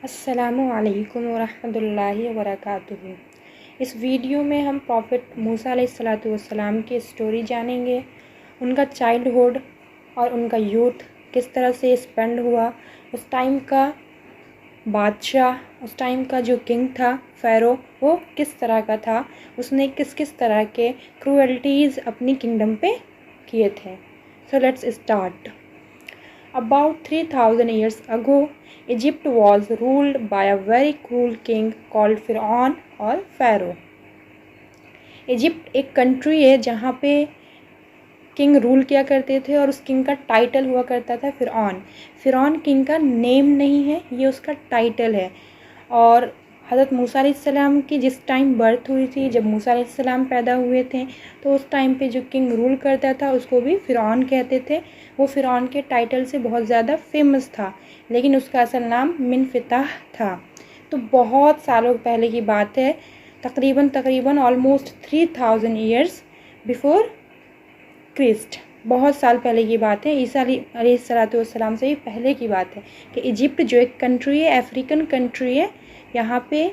अस्सलामु अलैकुम वरहमतुल्लाहि वबरकातुहू। इस वीडियो में हम प्रॉफिट मूसा अलैहिस्सलातु वस्सलाम की स्टोरी जानेंगे। उनका चाइल्डहुड और उनका यूथ किस तरह से स्पेंड हुआ, उस टाइम का बादशाह, उस टाइम का जो किंग था फ़ैरो, वो किस तरह का था, उसने किस किस तरह के क्रूएल्टीज़ अपनी किंगडम पे किए थे। So let's start. About 3000 years ago, Egypt was ruled by a very cruel king called फ़िरऔन और फ़ैरो। इजिप्ट एक कंट्री है जहाँ पे किंग रूल किया करते थे और उस किंग का टाइटल हुआ करता था फ़िरऔन। फ़िरऔन किंग का नेम नहीं है, ये उसका टाइटल है। और हज़रत मूसा अलैहिस्सलाम की जिस टाइम बर्थ हुई थी, जब मूसा अलैहिस्सलाम पैदा हुए थे, तो उस टाइम पे जो किंग रूल करता था उसको भी फ़िरऔन कहते थे। वो फ़िरऔन के टाइटल से बहुत ज़्यादा फेमस था, लेकिन उसका असल नाम मिनफ़िताह था। तो बहुत सालों पहले की बात है, तकरीबन ऑलमोस्ट 3000 ईयर्स बिफ़ोर क्रिस्ट। बहुत साल पहले की बात है, ईसा अलैहिस्सलातु वस्सलाम से भी पहले की बात है कि इजिप्ट जो एक कंट्री है, अफ्रीकन कंट्री है, यहाँ पे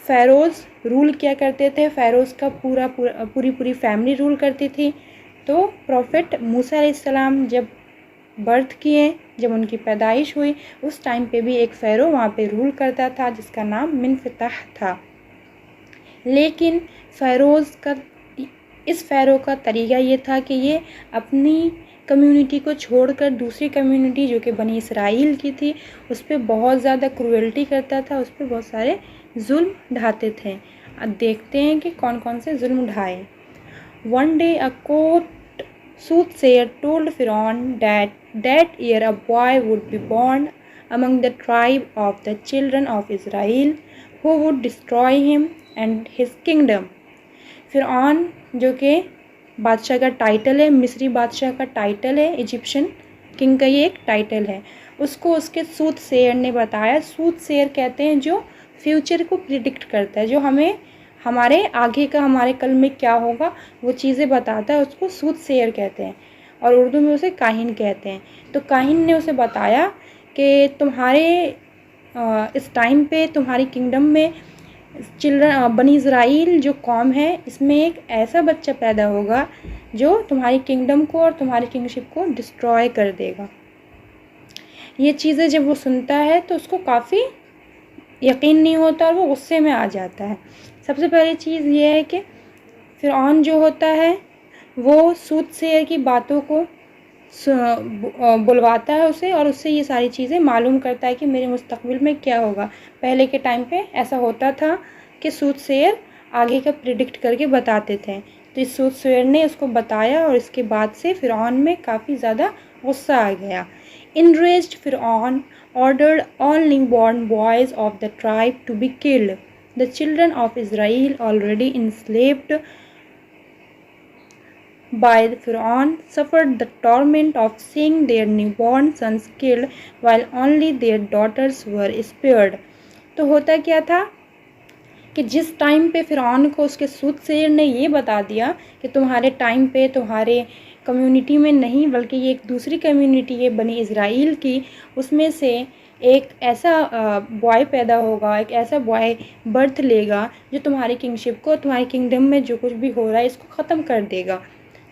फ़ैरोज़ रूल किया करते थे। फ़ैरोज़ का पूरी फैमिली रूल करती थी। तो प्रॉफिट मूसा अलैहिस्सलाम जब बर्थ किए, जब उनकी पैदाइश हुई, उस टाइम पे भी एक फ़ैरो वहाँ पे रूल करता था जिसका नाम मिनफ़िताह था। लेकिन इस फ़ैरो का तरीका ये था कि ये अपनी कम्युनिटी को छोड़कर दूसरी कम्युनिटी जो कि बनी इसराइल की थी, उस पर बहुत ज़्यादा क्रूएल्टी करता था, उस पर बहुत सारे जुल्म ढाते थे। अब देखते हैं कि कौन कौन से जुल्म ढाए। One day a court soothsayer told Pharaoh that year a boy would be born among the tribe of the children of Israel who would destroy him and his kingdom. फ़िरऔन जो कि बादशाह का टाइटल है, मिस्री बादशाह का टाइटल है, Egyptian king का ये एक टाइटल है, उसको उसके सूथसेयर ने बताया। सूथसेयर कहते हैं जो फ्यूचर को प्रिडिक्ट करता है, जो हमें हमारे आगे का, हमारे कल में क्या होगा वो चीज़ें बताता है, उसको सूथसेयर कहते हैं और उर्दू में उसे काहिन कहते हैं। तो काहिन ने उसे बताया कि तुम्हारे इस टाइम पे तुम्हारी किंगडम में बनी इज़राइल जो कौम है, इसमें एक ऐसा बच्चा पैदा होगा जो तुम्हारी किंगडम को और तुम्हारी किंगशिप को डिस्ट्रॉय कर देगा। ये चीज़ें जब वो सुनता है तो उसको काफ़ी यकीन नहीं होता और वो गुस्से में आ जाता है। सबसे पहली चीज़ ये है कि फ़िरऔन जो होता है वो सूथसेयर की बातों को बुलवाता है उसे और उससे ये सारी चीज़ें मालूम करता है कि मेरे मुस्तकबिल में क्या होगा। पहले के टाइम पे ऐसा होता था कि सूथसेयर आगे का प्रिडिक्ट करके बताते थे। तो इस सूथसेयर ने उसको बताया और इसके बाद से फ़िरऔन में काफ़ी ज़्यादा गुस्सा आ गया। Enraged, फ़िरऔन ordered all newborn boys of the tribe to be killed. The children of Israel, already enslaved by Pharaoh, suffered the torment of seeing their newborn sons killed while only their daughters were spared. तो होता क्या था कि जिस time पे फ़िरऔन को उसके soothsayer ने ये बता दिया कि तुम्हारे टाइम पे तुम्हारे कम्युनिटी में नहीं, बल्कि ये एक दूसरी कम्युनिटी है बनी इज़राइल की, उसमें से एक ऐसा बॉय पैदा होगा, एक ऐसा बॉय बर्थ लेगा जो तुम्हारी किंगशिप को, तुम्हारी किंगडम में जो कुछ भी हो रहा है इसको ख़त्म कर देगा।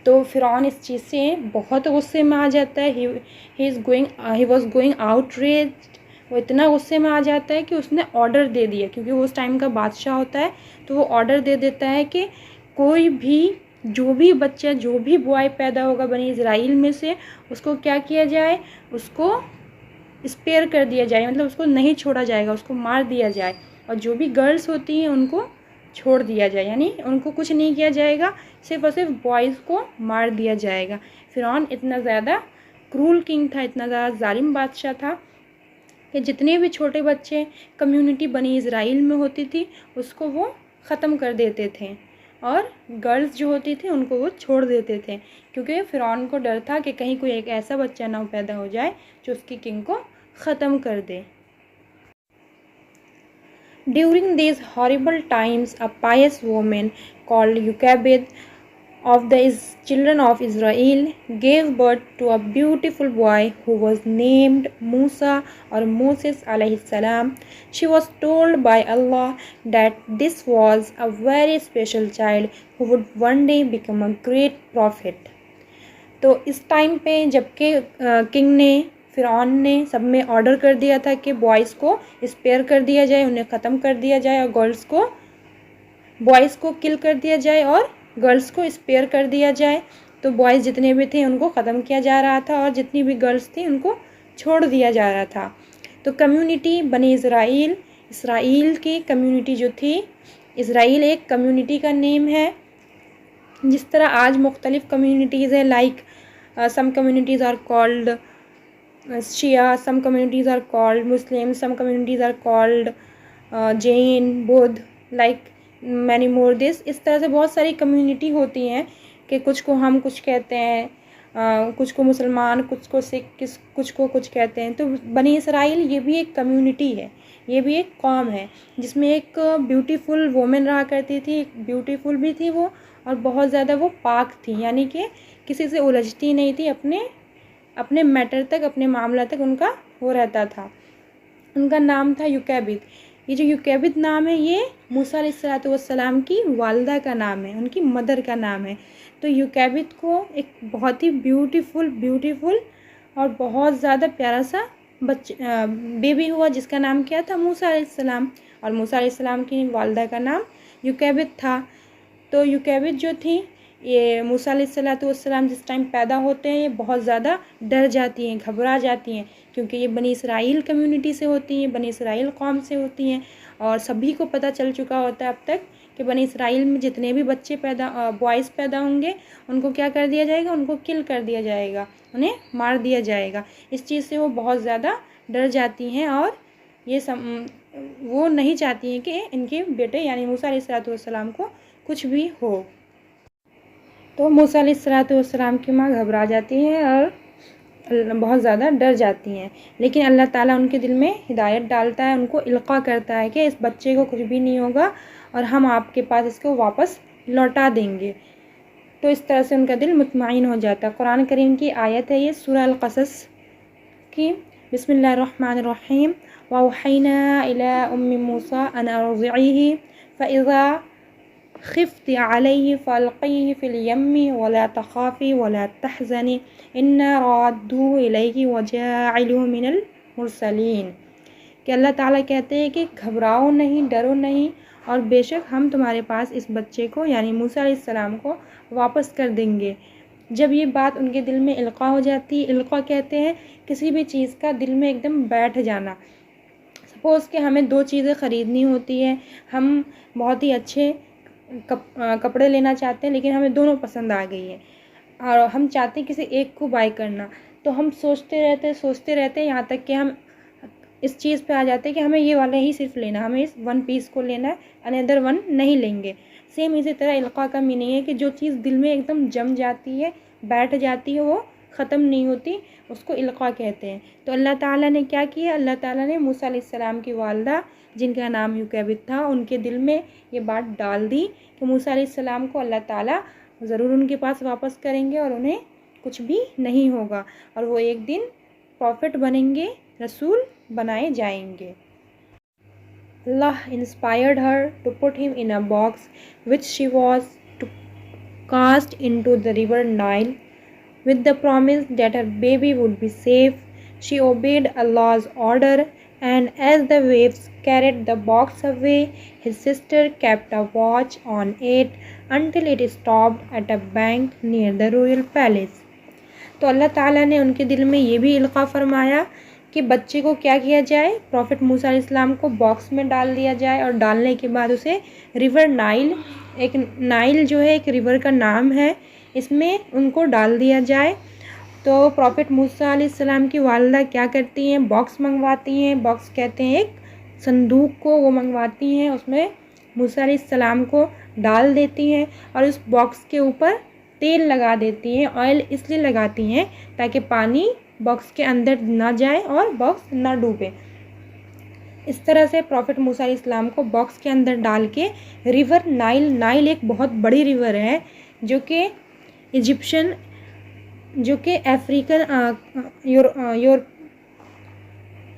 तो फ़िरऔन इस चीज़ से बहुत गुस्से में आ जाता है। He was going outraged. वो इतना गुस्से में आ जाता है कि उसने ऑर्डर दे दिया, क्योंकि वो उस टाइम का बादशाह होता है, तो वो ऑर्डर दे देता है कि कोई भी, जो भी बच्चा, जो भी बॉय पैदा होगा बनी इज़राइल में से, उसको क्या किया जाए, उसको स्पेयर कर दिया जाए, मतलब उसको नहीं छोड़ा जाएगा, उसको मार दिया जाए। और जो भी गर्ल्स होती हैं उनको छोड़ दिया जाए, यानी उनको कुछ नहीं किया जाएगा, सिर्फ और सिर्फ बॉयज़ को मार दिया जाएगा। फ़िरऔन इतना ज़्यादा क्रूल किंग था, इतना ज़्यादा जालिम बादशाह था कि जितने भी छोटे बच्चे कम्युनिटी बनी इज़राइल में होती थी उसको वो ख़त्म कर देते थे और गर्ल्स जो होती थी उनको वो छोड़ देते थे, क्योंकि फ़िरऔन को डर था कि कहीं कोई एक ऐसा बच्चा ना पैदा हो जाए जो उसकी किंग को ख़त्म कर दे। During these horrible times, a pious woman called Jochebed of the children of Israel gave birth to a beautiful boy who was named Musa or Moses alayhi salam. She was told by Allah that this was a very special child who would one day become a great prophet. तो इस time पे जबकि king ने फ़िरौन ने सब में order कर दिया था कि बॉयज़ को स्पेयर कर दिया जाए, उन्हें ख़त्म कर दिया जाए और बॉयज़ को किल कर दिया जाए और गर्ल्स को स्पेयर कर दिया जाए, तो बॉयज़ जितने भी थे उनको ख़त्म किया जा रहा था और जितनी भी गर्ल्स थी उनको छोड़ दिया जा रहा था। तो कम्युनिटी बनी इसराइल की कम्युनिटी जो थी, इसराइल एक कम्युनिटी का नेम है। जिस तरह आज मुख्तलिफ़ कम्युनिटीज़ है, like some communities are called Shia, some communities are called Muslim, some communities are called Jain, Buddh, like many more this. इस तरह से बहुत सारी कम्युनिटी होती हैं कि कुछ को हम कुछ कहते हैं, कुछ को मुसलमान, कुछ को सिख, कुछ को कुछ कहते हैं। तो बनी इसराइल ये भी एक कम्युनिटी है, ये भी एक कौम है जिसमें एक ब्यूटीफुल वोमेन रहा करती थी, ब्यूटीफुल भी थी वो और बहुत ज़्यादा वो पाक थी, यानी कि किसी से उलझती नहीं थी, अपने मैटर तक, अपने मामला तक उनका वो रहता था। उनका नाम था योकेबिद। ये जो योकेबिद नाम है ये मूसा अलैहिस्सलाम की वालिदा का नाम है, उनकी मदर का नाम है। तो योकेबिद को एक बहुत ही ब्यूटीफुल और बहुत ज़्यादा प्यारा सा बेबी हुआ जिसका नाम क्या था, मूसा अलैहिस्सलाम, और मूसा अलैहिस्सलाम की वालिदा का नाम योकेबिद था। तो योकेबिद जो थी ये मूसा अलैहिस्सलाम जिस टाइम पैदा होते हैं ये बहुत ज़्यादा डर जाती हैं, घबरा जाती हैं, क्योंकि ये बनी इसराइल कम्युनिटी से होती हैं, बनी इसराइल कौम से होती हैं और सभी को पता चल चुका होता है अब तक कि बनी इसराइल में जितने भी बच्चे बॉयज़ पैदा होंगे उनको क्या कर दिया जाएगा, उनको किल कर दिया जाएगा, उन्हें मार दिया जाएगा। इस चीज़ से वो बहुत ज़्यादा डर जाती हैं और वो नहीं चाहती हैं कि इनके बेटे यानी मूसा अलैहिस्सलाम को कुछ भी हो। तो मूसा अलैहिस्सलाम की माँ घबरा जाती है और बहुत ज़्यादा डर जाती हैं, लेकिन अल्लाह ताला उनके दिल में हिदायत डालता है, उनको इल्क़ा करता है कि इस बच्चे को कुछ भी नहीं होगा और हम आपके पास इसको वापस लौटा देंगे। तो इस तरह से उनका दिल मुतमईन हो जाता है। कुरान करीम की आयत है ये सूरह अल-क़सस की, बिस्मिल्लाहिर्रहमानिर्रहीम, वअवहैना इला उम्मी मूसा अन अर्ज़िईही फ़इज़ा खिफ्ती अलैहि फ़अल्क़ीही फ़िल यम्मी वला तख़ाफ़ी वला तहज़नी इन्ना राद्दूहु इलैहि वजाइलुहु मिनल मुरसलीन। कि अल्लाह ताला कहते हैं कि घबराओ नहीं, डरो नहीं, और बेशक हम तुम्हारे पास इस बच्चे को यानी मूसा अलैहिस्सलाम को वापस कर देंगे। जब ये बात उनके दिल में इल्क़ा हो जाती है, इल्क़ा कहते हैं किसी भी चीज़ का दिल में एकदम बैठ जाना। सपोज़ कि हमें दो चीज़ें ख़रीदनी होती है, हम बहुत ही अच्छे कपड़े लेना चाहते हैं लेकिन हमें दोनों पसंद आ गई है और हम चाहते हैं किसी एक को बाय करना, तो हम सोचते रहते हैं यहाँ तक कि हम इस चीज़ पे आ जाते हैं कि हमें ये वाला ही सिर्फ लेना, हमें इस वन पीस को लेना है, अनदर वन नहीं लेंगे। सेम इसी तरह इल्क़ा का मीनिंग है कि जो चीज़ दिल में एकदम जम जाती है, बैठ जाती है, वो ख़त्म नहीं होती, उसको इल्क़ा कहते हैं। तो अल्लाह ताला ने क्या किया, अल्लाह ताला ने मूसा अलैहिस्सलाम की वालिदा जिनका नाम योकेबिद था उनके दिल में ये बात डाल दी कि मूसा अलैहिस्सलाम को अल्लाह ताला ज़रूर उनके पास वापस करेंगे और उन्हें कुछ भी नहीं होगा और वो एक दिन प्रॉफिट बनेंगे, रसूल बनाए जाएंगे। Allah inspired her to put him in a box which she was to cast into the river Nile with the promise that her baby would be safe. She obeyed Allah's order, and as the waves carried the box away, his sister kept a watch on it until it stopped at a bank near the royal palace. तो अल्लाह ताला ने उनके दिल में ये भी इल्क़ा फरमाया कि बच्चे को क्या किया जाए, प्रॉफिट मूसा अलैहिस्सलाम को बॉक्स में डाल दिया जाए और डालने के बाद उसे रिवर नाइल, एक नाइल जो है एक रिवर का नाम है, इसमें उनको डाल दिया जाए। तो प्रॉफिट मूसा अलैहिस्सलाम की वालिदा क्या करती हैं, बॉक्स मंगवाती हैं, बॉक्स कहते हैं एक संदूक को, वो मंगवाती हैं, उसमें मूसा अलैहिस्सलाम को डाल देती हैं और उस बॉक्स के ऊपर तेल लगा देती हैं। ऑयल इसलिए लगाती हैं ताकि पानी बॉक्स के अंदर ना जाए और बॉक्स ना डूबे। इस तरह से प्रॉफिट मूसा अलैहिस्सलाम को बॉक्स के अंदर डाल के रिवर नाइल एक बहुत बड़ी रिवर है जो कि इजिप्शियन, जो कि अफ्रीकन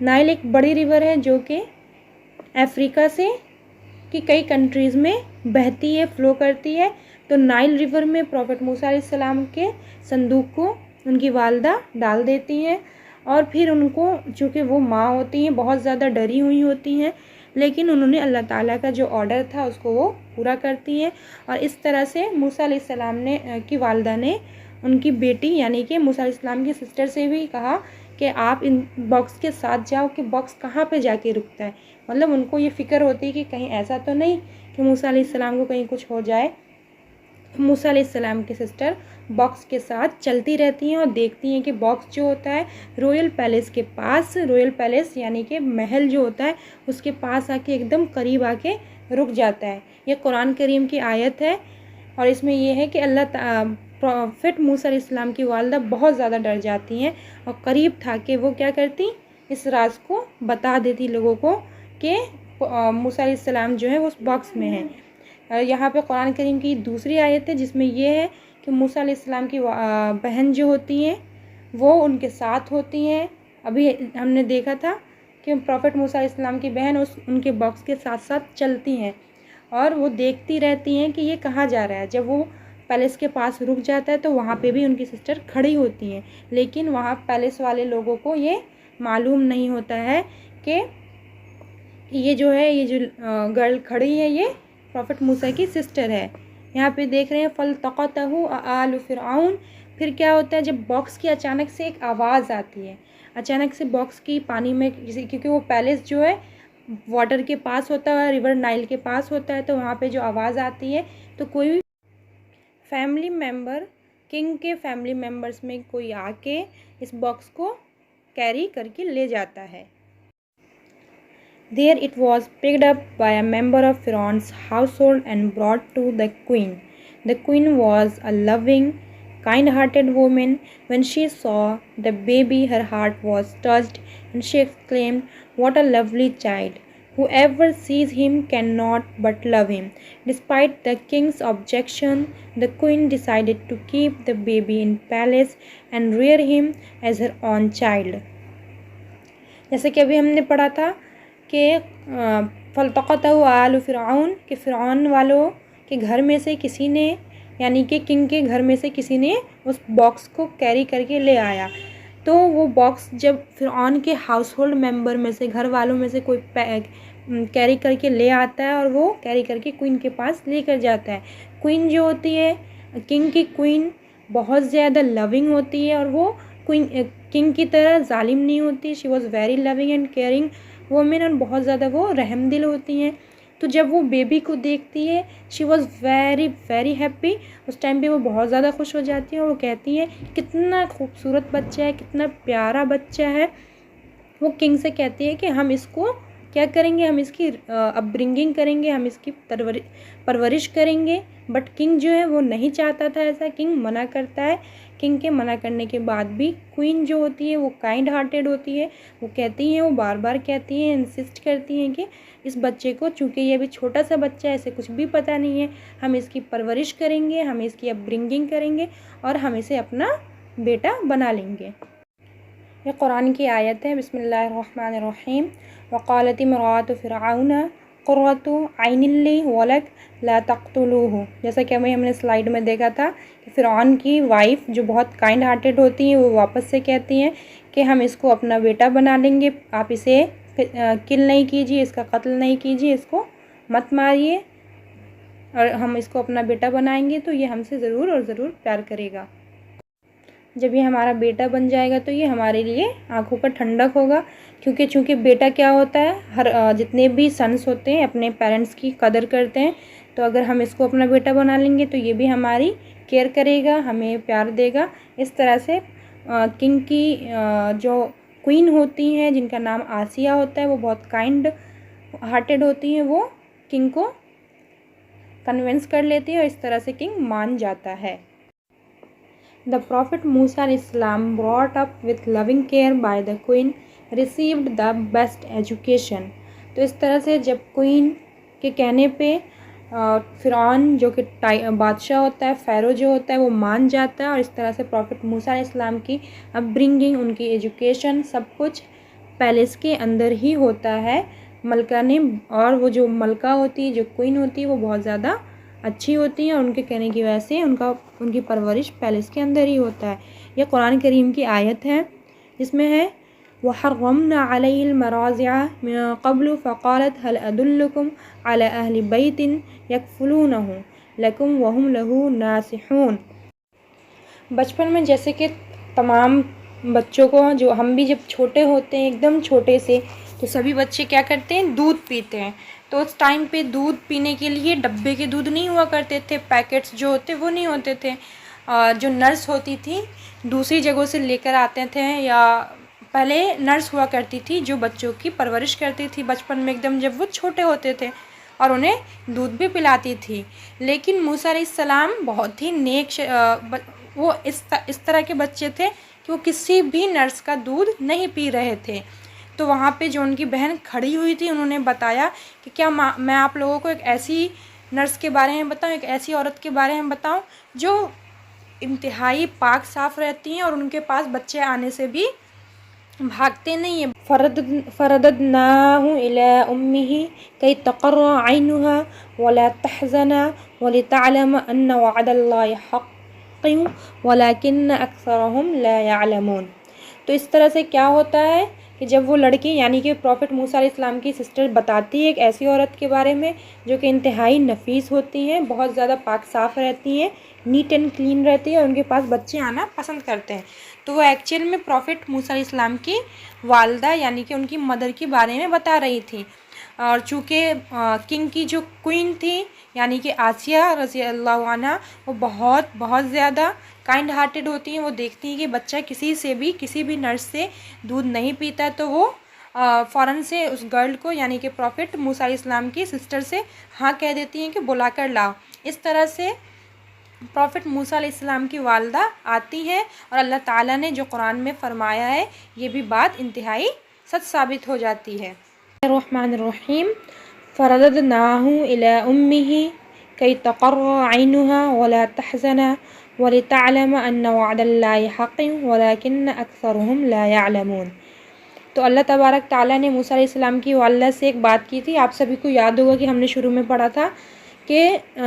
नाइल एक बड़ी रिवर है जो कि अफ्रीका से कि कई कंट्रीज़ में बहती है, फ्लो करती है। तो नाइल रिवर में प्रॉफेट मूसा अलैहिस्सलाम के संदूक को उनकी वालदा डाल देती हैं और फिर उनको, चूँकि वो माँ होती हैं, बहुत ज़्यादा डरी हुई होती हैं, लेकिन उन्होंने अल्लाह ताला का जो ऑर्डर था उसको वो पूरा करती हैं। और इस तरह से मूसा अलैहिस्सलाम ने की वालदा ने उनकी बेटी यानी कि मूसा अलैहिस्सलाम की सिस्टर से भी कहा कि आप इन बॉक्स के साथ जाओ कि बॉक्स कहाँ पे जाके रुकता है। मतलब उनको ये फ़िक्र होती है कि कहीं ऐसा तो नहीं कि मूसा अलैहिस्सलाम को कहीं कुछ हो जाए। मूसा अलैहिस्सलाम की सिस्टर बॉक्स के साथ चलती रहती हैं और देखती हैं कि बॉक्स जो होता है रॉयल पैलेस के पास, रॉयल पैलेस यानी कि महल जो होता है उसके पास आके एकदम करीब आके रुक जाता है। ये कुरान करीम की आयत है और इसमें ये है कि प्रॉफेट मूसा अलैहिस्सलाम की वालदा बहुत ज़्यादा डर जाती हैं और करीब था कि वो क्या करती, इस राज को बता देती लोगों को कि मूसा अलैहिस्सलाम जो है वो उस बॉक्स में है। यहाँ पे कुरान करीम की दूसरी आयत है जिसमें ये है कि मूसा अलैहिस्सलाम की बहन जो होती हैं वो उनके साथ होती हैं। अभी हमने देखा था कि प्रॉफेट मूसा अलैहिस्सलाम की बहन उनके बॉक्स के साथ साथ चलती हैं और वो देखती रहती हैं कि ये कहाँ जा रहा है। जब वो पैलेस के पास रुक जाता है तो वहाँ पे भी उनकी सिस्टर खड़ी होती हैं, लेकिन वहाँ पैलेस वाले लोगों को ये मालूम नहीं होता है कि ये जो है, ये जो गर्ल खड़ी है ये प्रॉफेट मूसा की सिस्टर है। यहाँ पे देख रहे हैं फल्तक़तहु आलु फ़िरऔन। फिर क्या होता है, जब बॉक्स की अचानक से एक आवाज़ आती है, अचानक से बॉक्स की पानी में क्योंकि वो पैलेस जो है वाटर के पास होता है, रिवर नाइल के पास होता है, तो वहाँ पे जो आवाज़ आती है तो कोई फैमिली मेम्बर, किंग के फैमिली मेम्बर्स में कोई आके इस बॉक्स को कैरी करके ले जाता है। There it was picked up by a member of Pharaoh's household and brought to the queen. The queen was a loving, kind-hearted woman. When she saw the baby, her heart was touched and she exclaimed, "What a lovely child! Whoever sees him cannot but love him." Despite the king's objection, the queen decided to keep the baby in palace and rear him as her own child. जैसे कि अभी हमने पढ़ा था कि फल्तक़तहु आलु फ़िरऔन के फ़िरऔन वालों के घर में से किसी ने, यानी कि किंग के घर में से किसी ने उस बॉक्स को कैरी करके ले आया। तो वो बॉक्स जब फ़िरऔन के हाउस होल्ड मेम्बर में से, घर वालों में से कोई कैरी करके ले आता है और वो कैरी करके क्वीन के पास लेकर जाता है। क्वीन जो होती है, किंग की क्वीन बहुत ज़्यादा लविंग होती है और वो किंग की तरह जालिम नहीं होती। She was very loving and caring women और बहुत ज़्यादा वो रहम दिल होती हैं। तो जब वो बेबी को देखती है she was very very happy. उस टाइम पे वो बहुत ज़्यादा खुश हो जाती है और वो कहती है कितना खूबसूरत बच्चा है, कितना प्यारा बच्चा है। वो किंग से कहती है कि हम इसको क्या करेंगे, हम इसकी अपब्रिंगिंग करेंगे, हम इसकी परवरिश करेंगे। बट किंग जो है वो नहीं चाहता था ऐसा, किंग मना करता है। किंग के मना करने के बाद भी क्वीन जो होती है वो काइंड हार्टेड होती है। वो कहती हैं, वो बार बार कहती हैं, इंसिस्ट करती हैं कि इस बच्चे को, चूँकि ये अभी छोटा सा बच्चा है, इसे कुछ भी पता नहीं है, हम इसकी परवरिश करेंगे, हम इसकी अपब्रिंगिंग करेंगे और हम इसे अपना बेटा बना लेंगे। ये कुरान की आयत है। बिस्मिल्लाहिर्रहमानिर्रहीम। वक़ालत इम्राअतु फ़िरऔन क़ुर्रतु ऐनिन ली वलक ला तक़्तुलूहु। जैसा कि हमने स्लाइड में देखा था कि फ़िरऔन की वाइफ जो बहुत काइंड हार्टेड होती हैं वो वापस से कहती हैं कि हम इसको अपना बेटा बना लेंगे, आप इसे किल नहीं कीजिए, इसका कत्ल नहीं कीजिए, इसको मत मारिए और हम इसको अपना बेटा बनाएंगे तो ये हमसे ज़रूर और ज़रूर प्यार करेगा। जब ये हमारा बेटा बन जाएगा तो ये हमारे लिए आँखों का ठंडक होगा, क्योंकि चूँकि बेटा क्या होता है, हर जितने भी सन्स होते हैं अपने पेरेंट्स की कदर करते हैं। तो अगर हम इसको अपना बेटा बना लेंगे तो ये भी हमारी केयर करेगा, हमें प्यार देगा। इस तरह से किंग की जो क्वीन होती हैं जिनका नाम आसिया होता है वो बहुत काइंड हार्टेड होती हैं, वो किंग को कन्विंस कर लेती है और इस तरह से किंग मान जाता है। The Prophet Musa al-Islam, brought up with loving care by the queen, received the best education. तो इस तरह से जब क्वीन के कहने पे फ़िरौन जो कि बादशाह होता है, फ़ारो जो होता है, वो मान जाता है। और इस तरह से प्रॉफिट मूसा अलैहिस्सलाम की अपब्रिंगिंग, उनकी एजुकेशन, सब कुछ पैलेस के अंदर ही होता है। मलका ने, और वो जो मलका होती है, जो क्वीन होती है, वो बहुत ज़्यादा अच्छी होती है और उनके कहने की वजह से उनकी परवरिश पैलेस के अंदर ही होता है। यह कुरान करीम की आयत है जिसमें है वहर्रमना अलैहिल मराज़िअ मिन क़ब्लु फ़क़ालत हल अदुल्लुकुम अला अहलि बैतिन यकफ़ुलूनहु लकुम वहुम लहू नासिहून। बचपन में जैसे कि तमाम बच्चों को, जो हम भी जब छोटे होते हैं एकदम छोटे से, तो सभी बच्चे क्या करते हैं, दूध पीते हैं। तो उस टाइम पे दूध पीने के लिए डब्बे के दूध नहीं हुआ करते थे, पैकेट्स जो होते वो नहीं होते थे। जो नर्स होती थी दूसरी जगहों से लेकर आते थे, या पहले नर्स हुआ करती थी जो बच्चों की परवरिश करती थी बचपन में एकदम जब वो छोटे होते थे, और उन्हें दूध भी पिलाती थी। लेकिन मूसा अलैहिस्सलाम बहुत ही नेक वो इस तरह के बच्चे थे कि वो किसी भी नर्स का दूध नहीं पी रहे थे। तो वहाँ पे जो उनकी बहन खड़ी हुई थी, उन्होंने बताया कि क्या मैं आप लोगों को एक ऐसी नर्स के बारे में बताऊँ, एक ऐसी औरत के बारे में बताऊँ जो इंतहाई पाक साफ़ रहती हैं और उनके पास बच्चे आने से भी भागते नहीं हैं। फ़रददनाहु इला उम्मिही कई तक़र्र ऐनुहा वला तहज़न वलितअलम अन्ना वअदल्लाहि हक़्क़ुन वलाकिन्न अक्सरहुम ला यअलमून। तो इस तरह से क्या होता है कि जब वो लड़की, यानी कि प्रॉफिट मूसा अलैहिस्सलाम की सिस्टर बताती है एक ऐसी औरत के बारे में जो कि इंतहाई नफीस होती हैं, बहुत ज़्यादा पाक साफ़ रहती हैं, नीट एंड क्लीन रहती है और उनके पास बच्चे आना पसंद करते हैं। तो वो एक्चुअल में प्रॉफिट मूसा अलैहिस्सलाम की वालदा, यानी कि उनकी मदर के बारे में बता रही थी। और चूँकि किंग की जो क्वीन थी, यानी कि आसिया रज़ी अल्लाह अन्हा, वो बहुत बहुत ज़्यादा काइंड हार्टेड होती हैं। वो देखती हैं कि बच्चा किसी भी नर्स से दूध नहीं पीता, तो वो फ़ौरन से उस गर्ल को, यानी कि प्रॉफिट मूसा अलैहिस्सलाम की सिस्टर से हाँ कह देती हैं कि बुला कर लाओ। इस तरह से प्रॉफिट मूसा अलैहिस्सलाम की वालदा आती हैं और अल्लाह ताला ने जो कुरान में फ़रमाया है, ये भी बात इंतहाई सच साबित हो जाती है। रहमानिर्रहीम। फ़रददनाहु इला उम्मिही कई तक़र्र ऐनुहा वला तहज़न वलितअलम अन्ना वअदल्लाहि हक़्क़ुन वलाकिन्न अक्सरहुम ला यअलमून। तो अल्लाह तबारक ताला ने मूसा अलैहिस्सलाम की वालिदा से एक बात की थी। आप सभी को याद होगा कि हमने शुरू में पढ़ा था कि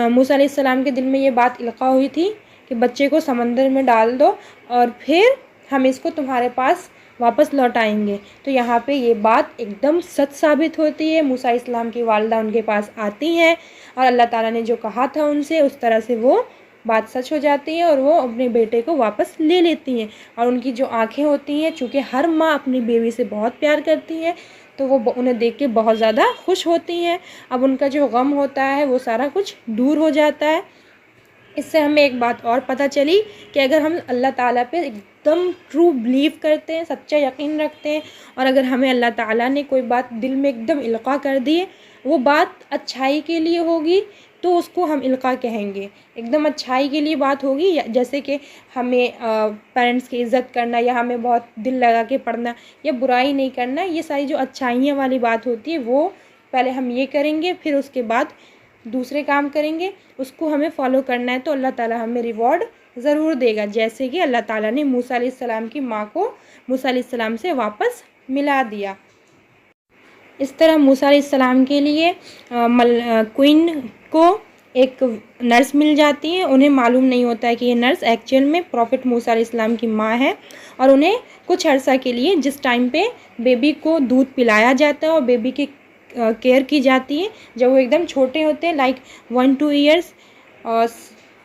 मूसा अलैहिस्सलाम के दिल में ये बात इल्क़ा हुई थी कि बच्चे को समंदर में डाल दो और फिर हम इसको तुम्हारे पास वापस लौटाएंगे। तो यहाँ पे ये बात एकदम सच साबित होती है। मूसा अलैहिस्सलाम की वालिदा उनके पास आती हैं और अल्लाह ताला ने जो कहा था उनसे, उस तरह से वो बात सच हो जाती है और वो अपने बेटे को वापस ले लेती हैं। और उनकी जो आँखें होती हैं, चूँकि हर माँ अपनी बेबी से बहुत प्यार करती है, तो वो उन्हें देख के बहुत ज़्यादा खुश होती हैं। अब उनका जो गम होता है वो सारा कुछ दूर हो जाता है। इससे हमें एक बात और पता चली कि अगर हम अल्लाह ताला पे एकदम ट्रू बिलीव करते हैं, सच्चा यकीन रखते हैं, और अगर हमें अल्लाह ताला ने कोई बात दिल में एकदम इल्क़ा कर दी है, वो बात अच्छाई के लिए होगी तो उसको हम इल्क़ा कहेंगे। एकदम अच्छाई के लिए बात होगी, जैसे कि हमें पेरेंट्स की इज़्ज़त करना, या हमें बहुत दिल लगा के पढ़ना, या बुराई नहीं करना, ये सारी जो अच्छाइयाँ वाली बात होती है वो पहले हम ये करेंगे, फिर उसके बाद दूसरे काम करेंगे, उसको हमें फॉलो करना है तो अल्लाह ताला हमें रिवॉर्ड ज़रूर देगा। जैसे कि अल्लाह ताला ने मूसा अलैहिस्सलाम की माँ को मूसा अलैहिस्सलाम से वापस मिला दिया। इस तरह मूसा अलैहिस्सलाम के लिए क्वीन को एक नर्स मिल जाती है। उन्हें मालूम नहीं होता है कि ये नर्स एक्चुअल में प्रॉफिट मूसा अलैहिस्सलाम की माँ है, और उन्हें कुछ अर्सा के लिए, जिस टाइम पे बेबी को दूध पिलाया जाता है और बेबी की केयर की जाती है, जब वो एकदम छोटे होते हैं, लाइक 1-2 ईयर्स,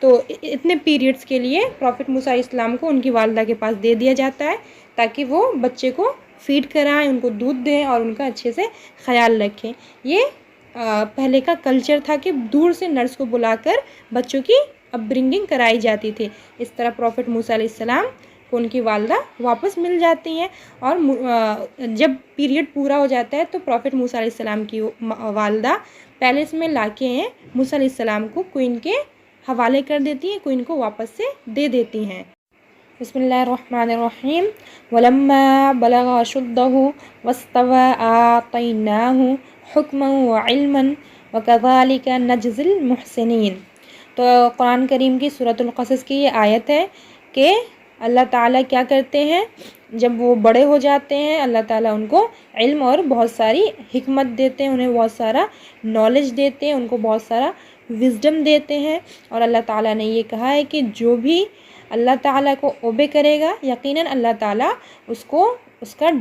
तो इतने पीरियड्स के लिए प्रॉफिट मूसा अलैहिस्सलाम को उनकी वालिदा के पास दे दिया जाता है ताकि वो बच्चे को फीड कराएं, उनको दूध दें और उनका अच्छे से ख्याल रखें। ये पहले का कल्चर था कि दूर से नर्स को बुलाकर बच्चों की अपब्रिंगिंग कराई जाती थी। इस तरह प्रॉफिट मूसा अलैहिस्सलाम को उनकी वालिदा वापस मिल जाती हैं, और जब पीरियड पूरा हो जाता है तो प्रॉफिट मूसा अलैहिस्सलाम की वालिदा पैलेस में लाके मूसा अलैहिस्सलाम को क्वीन के हवाले कर देती हैं, क्वीन को वापस से दे देती हैं। बिस्मिल्लाहिर्रहमानिर्रहीम। वलम्मा बलग अशुद्धहु वस्तवा आतैनाहु हुक्मन व इल्मन वकज़ालिका नज्ज़िल मुहसिनीन। तो कुरान करीम की सूरतुल क़सस की ये आयत है कि अल्लाह ताला क्या करते हैं, जब वो बड़े हो जाते हैं अल्लाह ताला उनको इल्म और बहुत सारी हिकमत देते हैं, उन्हें बहुत सारा नॉलेज देते हैं, उनको बहुत सारा विज़डम देते हैं। और अल्लाह ताला ने ये कहा है कि जो भी अल्लाह ताला को ओबे करेगा यकीनन अल्लाह ताला उसको उसका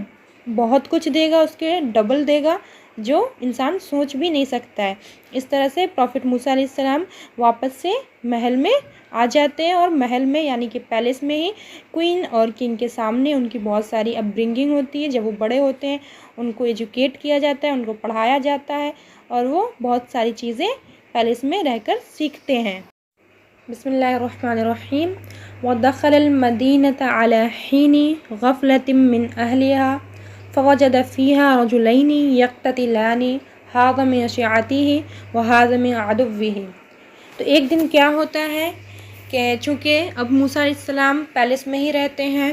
बहुत कुछ देगा, उसके डबल देगा, जो इंसान सोच भी नहीं सकता है। इस तरह से प्रॉफिट मूसा अलैहिस्सलाम वापस से महल में आ जाते हैं और महल में यानी कि पैलेस में ही क्वीन और किंग के सामने उनकी बहुत सारी अपब्रिंगिंग होती है। जब वो बड़े होते हैं उनको एजुकेट किया जाता है, उनको पढ़ाया जाता है और वो बहुत सारी चीज़ें पैलेस में रहकर सीखते हैं। बिस्मिल्लाहिर्रहमानिर्रहीम। वदखलल मदीनता अला हीनी गफलतिम मिन अहलिहा फ़वजद फ़ीहा रजुलैनि यक़्ततिलानि हाज़ा मिन शिअतिही व हाज़ा मिन अदुव्विही। तो एक दिन क्या होता है कि चूँकि अब मूसा अलैहिस्सलाम पैलेस में ही रहते हैं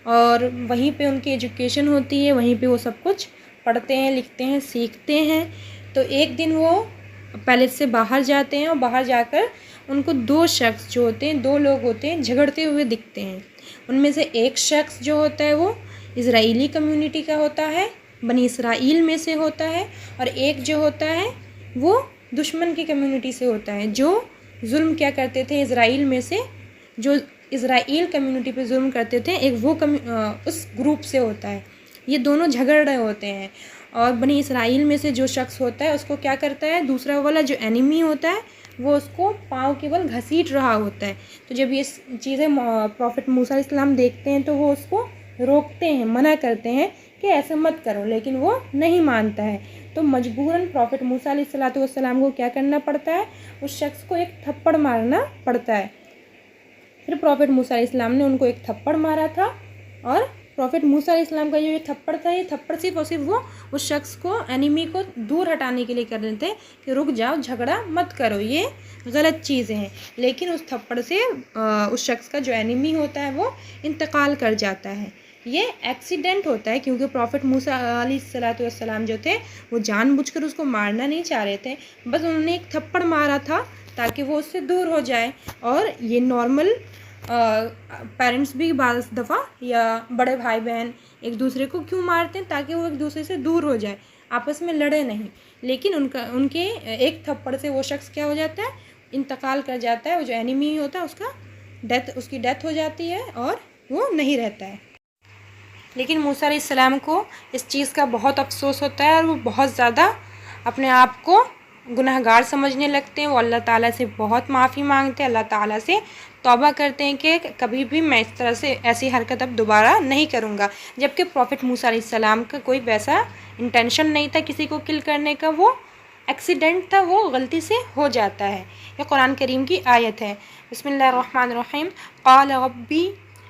और वहीं पे उनकी एजुकेशन होती है, वहीं पे वो सब कुछ पढ़ते हैं, लिखते हैं, सीखते हैं। तो एक दिन वो पैलेस से बाहर जाते हैं और बाहर जाकर उनको दो शख्स जो होते हैं, दो लोग होते हैं, झगड़ते हुए दिखते हैं। उनमें से एक शख्स जो होता है वो इज़राइली कम्युनिटी का होता है, बनी इसराइल में से होता है, और एक जो होता है वो दुश्मन की कम्युनिटी से होता है, जो जुल्म क्या करते थे इज़राइल में से, जो इज़राइल कम्युनिटी पे जुल्म करते थे, एक वो उस ग्रुप से होता है। ये दोनों झगड़ रहे होते हैं और बनी इसराइल में से जो शख्स होता है उसको क्या करता है, दूसरा वाला जो एनिमी होता है वो उसको पाँव केवल घसीट रहा होता है। तो जब ये चीज़ें प्रॉफिट मूसा अलैहिस्सलाम देखते हैं तो वो उसको रोकते हैं, मना करते हैं कि ऐसा मत करो, लेकिन वो नहीं मानता है। तो मजबूरन प्रॉफिट मूसा अलैहिस्सलाम को क्या करना पड़ता है, उस शख्स को एक थप्पड़ मारना पड़ता है। फिर प्रॉफिट मूसा अलैहिस्सलाम ने उनको एक थप्पड़ मारा था और प्रॉफिट मूसा अलैहिस्सलाम का ये थप्पड़ था, ये थप्पड़ सिर्फ और सिर्फ वो उस शख्स को, एनिमी को दूर हटाने के लिए कर रहे थे कि रुक जाओ, झगड़ा मत करो, ये गलत चीज़ें हैं। लेकिन उस थप्पड़ से उस शख्स का जो एनिमी होता है वो इंतकाल कर जाता है। ये एक्सीडेंट होता है क्योंकि प्रॉफिट मूसा अलैहिस्सलाम जो थे वो जानबूझकर उसको मारना नहीं चाह रहे थे, बस उन्होंने एक थप्पड़ मारा था ताकि वो उससे दूर हो जाए। और ये नॉर्मल पेरेंट्स भी बाज़ दफ़ा या बड़े भाई बहन एक दूसरे को क्यों मारते हैं, ताकि वो एक दूसरे से दूर हो जाए, आपस में लड़े नहीं। लेकिन उनके एक थप्पड़ से वो शख्स क्या हो जाता है, इंतकाल कर जाता है। वो जो एनिमी होता है उसकी डेथ हो जाती है और वो नहीं रहता है। लेकिन मूसा अलैहिस्सलाम को इस चीज़ का बहुत अफसोस होता है और वो बहुत ज़्यादा अपने आप को गुनहगार समझने लगते हैं। वो अल्लाह ताला से बहुत माफ़ी मांगते हैं, अल्लाह ताला से तौबा करते हैं कि कभी भी मैं इस तरह से ऐसी हरकत अब दोबारा नहीं करूँगा। जबकि प्रॉफिट मूसा अलैहिस्सलाम का कोई वैसा इंटेंशन नहीं था किसी को किल करने का, वो एक्सीडेंट था, वो गलती से हो जाता है। ये कुरान करीम की आयत है। बिस्मिल्लाहिर्रहमानिर्रहीम। क़ाल रब्बी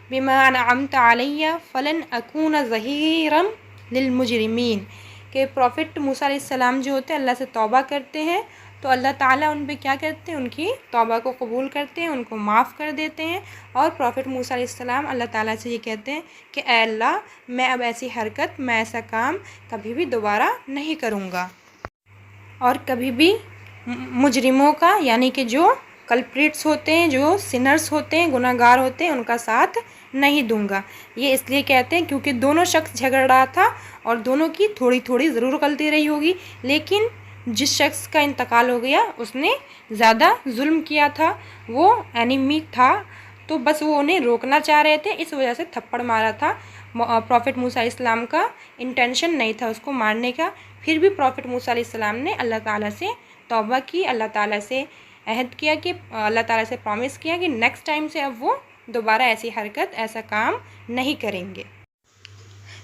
बिमा अनअमत अलैया फ़लन अकून ज़हीरन लिलमुजरिमीन। कि प्रॉफिट मूसा अलैहिस्सलाम जो होते हैं अल्लाह से तौबा करते हैं तो अल्लाह ताला उन पे क्या करते हैं, उनकी तौबा को कबूल करते हैं, उनको माफ़ कर देते हैं। और प्रॉफिट मूसा अलैहिस्सलाम अल्लाह ताला से ये कहते हैं कि ऐ अल्लाह, मैं अब ऐसी हरकत, मैं ऐसा काम कभी भी दोबारा नहीं करूँगा और कभी भी मुजरिमों का, यानी कि जो कल्प्रिट्स होते हैं, जो सिनर्स होते हैं, गुनाहगार होते हैं, उनका साथ नहीं दूंगा। ये इसलिए कहते हैं क्योंकि दोनों शख्स झगड़ रहा था और दोनों की थोड़ी थोड़ी ज़रूर गलती रही होगी, लेकिन जिस शख्स का इंतकाल हो गया उसने ज़्यादा जुल्म किया था, वो एनिमी था, तो बस वो उन्हें रोकना चाह रहे थे, इस वजह से थप्पड़ मारा था। प्रॉफिट मूसा अलैहिस्सलाम का इंटेंशन नहीं था उसको मारने का। फिर भी प्रॉफिट मूसा अलैहिस्सलाम ने अल्लाह ताला से तौबा की, अल्लाह ताला से अहद किया कि अल्लाह ताला से प्रॉमिस किया कि नेक्स्ट टाइम से अब वो दोबारा ऐसी हरकत, ऐसा काम नहीं करेंगे।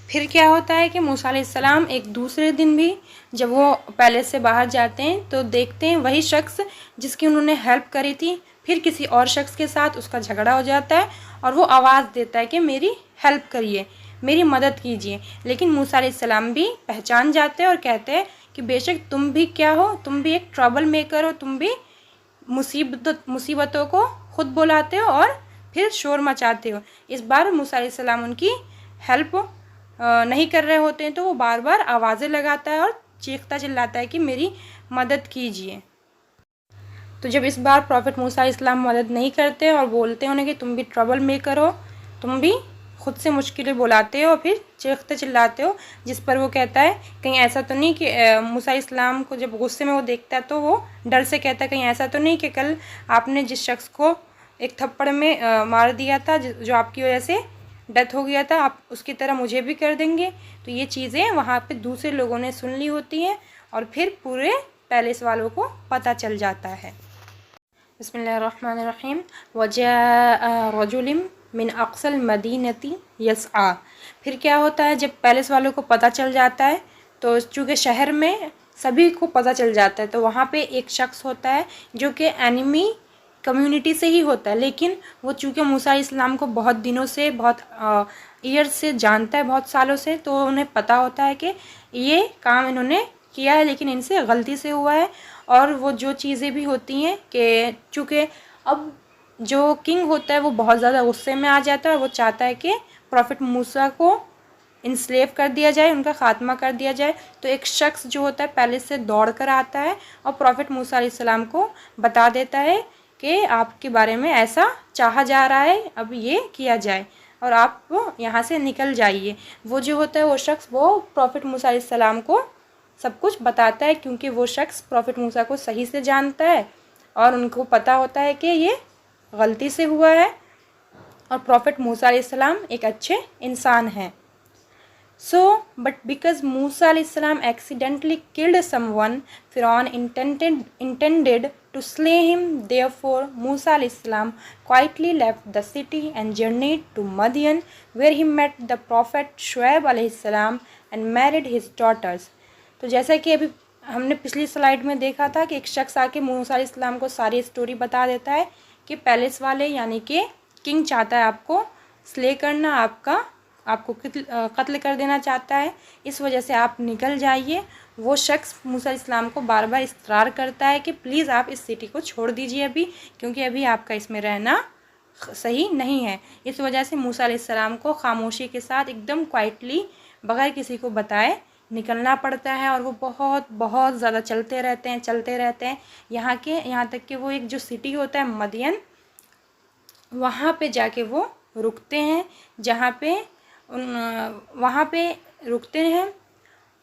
फिर क्या होता है कि मूसा अलैहिस्सलाम एक दूसरे दिन भी जब वो पैलेस से बाहर जाते हैं तो देखते हैं वही शख्स जिसकी उन्होंने हेल्प करी थी फिर किसी और शख्स के साथ उसका झगड़ा हो जाता है और वो आवाज़ देता है कि मेरी हेल्प करिए, मेरी मदद कीजिए। लेकिन मूसा अलैहिस्सलाम भी पहचान जाते हैं और कहते हैं कि बेशक तुम भी क्या हो, तुम भी एक ट्रबल मेकर हो, तुम भी मुसीबतों को ख़ुद बुलाते हो और फिर शोर मचाते हो। इस बार मूसा अलैहिस्सलाम उनकी हेल्प नहीं कर रहे होते हैं तो वो बार बार आवाज़ें लगाता है और चीखता चिल्लाता है कि मेरी मदद कीजिए। तो जब इस बार प्रॉफिट मूसा अलैहिस्सलाम मदद नहीं करते और बोलते हैं उन्हें कि तुम भी ट्रबल मेकर हो, तुम भी खुद से मुश्किलें बुलाते हो, फिर चीखते चिल्लाते हो, जिस पर वो कहता है कहीं ऐसा तो नहीं कि मूसा अलैहिस्सलाम को जब गुस्से में वो देखता है तो वो डर से कहता है कहीं ऐसा तो नहीं कि कल आपने जिस शख्स को एक थप्पड़ में मार दिया था, जो आपकी वजह से डेथ हो गया था, आप उसकी तरह मुझे भी कर देंगे। तो ये चीज़ें वहाँ पे दूसरे लोगों ने सुन ली होती हैं और फिर पूरे पैलेस वालों को पता चल जाता है। बिस्मिल्लाहिर्रहमानिर्रहीम। वजाअ रजुलिम मिन अक्सल मदीनती यसआ। फिर क्या होता है, जब पैलेस वालों को पता चल जाता है तो चूँकि शहर में सभी को पता चल जाता है, तो वहाँ पे एक शख्स होता है जो कि एनिमी कम्युनिटी से ही होता है, लेकिन वो चूँकि मूसा अलैहिस्सलाम को बहुत दिनों से, बहुत ईयर्स से जानता है, बहुत सालों से, तो उन्हें पता होता है कि ये काम इन्होंने किया है लेकिन इनसे गलती से हुआ है। और वो जो चीज़ें भी होती हैं कि चूँकि अब जो किंग होता है वो बहुत ज़्यादा गुस्से में आ जाता है और वो चाहता है कि प्रॉफिट मूसा को इंस्लेव कर दिया जाए, उनका ख़ात्मा कर दिया जाए। तो एक शख्स जो होता है पैलेस से दौड़ कर आता है और प्रॉफिट मूसा अलैहिस्सलाम को बता देता है कि आपके बारे में ऐसा चाहा जा रहा है, अब ये किया जाए और आप यहाँ से निकल जाइए। वो जो होता है वो शख्स वो प्रॉफिट मूसा अलैहिस्सलाम को सब कुछ बताता है, क्योंकि वो शख्स प्रॉफिट मूसा को सही से जानता है और उनको पता होता है कि ये गलती से हुआ है और प्रॉफिट मूसा अलैहिस्सलाम एक अच्छे इंसान हैं। So, but because Musa अलैहिस्सलाम accidentally killed someone, Pharaoh intended to slay him. Therefore, Musa अलैहिस्सलाम quietly left the city and journeyed to Madian, where he met the prophet Shuaib अलैहिस्सलाम and married his daughters. तो जैसा कि अभी हमने पिछली slide में देखा था कि एक शख्स आके मूसा अलैहिस्सलाम को सारी स्टोरी बता देता है कि पैलेस वाले यानी कि किंग चाहता है आपको स्ले करना, आपको कत्ल कर देना चाहता है, इस वजह से आप निकल जाइए। वो शख्स मूसा अलैहिस्सलाम को बार बार इस्तरार करता है कि प्लीज़ आप इस सिटी को छोड़ दीजिए अभी, क्योंकि अभी आपका इसमें रहना सही नहीं है। इस वजह से मूसा अलैहिस्सलाम को खामोशी के साथ एकदम क्वाइटली बगैर किसी को बताए निकलना पड़ता है और वो बहुत ज़्यादा चलते रहते हैं यहाँ तक कि वो एक जो सिटी होता है मदियन, वहाँ पे जाके वो रुकते हैं, वहाँ पे रुकते हैं